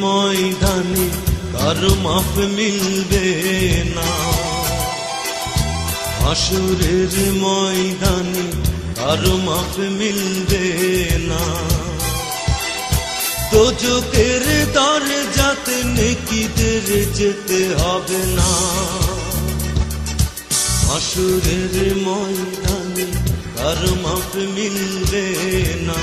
ময়দানে কারো মাফ মিলবে না, হাসুরের ময়দানে কারো মাফ মিলবে না। দোজখের দরজাতে নেকিদের যেতে হবে না, হাসুরের ময়দানে কারো মাফ মিলবে না।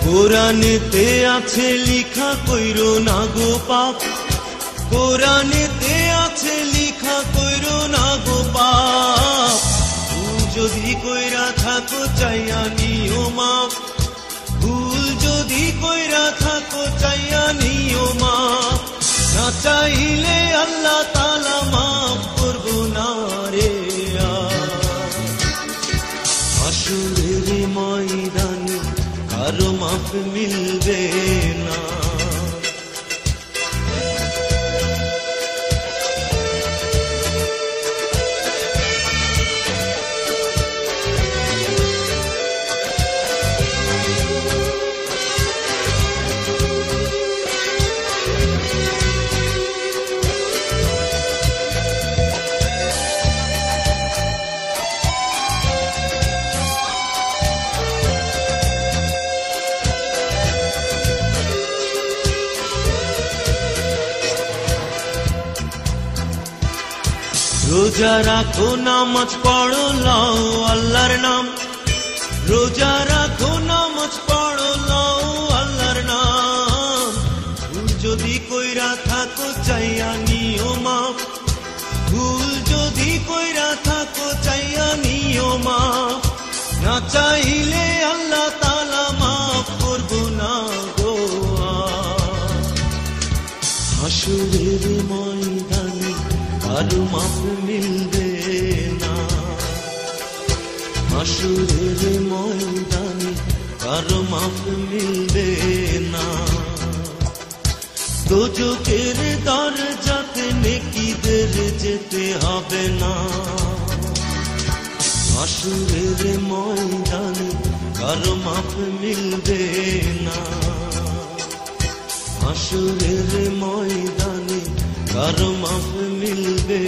কোরআনেতে আছে লিখা কইরো না গো পাপ, কোরআনেতে আছে লিখা কইরো না গো পাপ। ভুল যদি কইরা থাকো চাইয়া নিও মাপ, ভুল যদি কইরা থাকো চাইয়া নিও মাপ। না চাইলে আল্লাহ তাআলা মাফ করবো না রে। হাসুরের ময়দানে কারো মাফ মিলবে না। রোজা রাখো নামাজ পড়ো লও আল্লাহর নাম, রোজা রাখো নামাজ পড়ো লও আল্লাহর নাম। ভুল যদি কইরা থাকো চাইয়া নিও মাপ, ভুল যদি কইরা থাকো চাইয়া নিও মাপ। না চাইলে আল্লাহ তাআলা মাফ করবো না গো। হাসুরের ময়দানে কারো মাফ মিলবে না, হাসুরের ময়দানে কারো মাফ মিলবে না। দোজখের দরজাতে নেকিদের যেতে হবে না, হাসুরের ময়দানে কারো মাফ মিলবে না, হাসুরের ময়দানে কারো মাফ মিলবে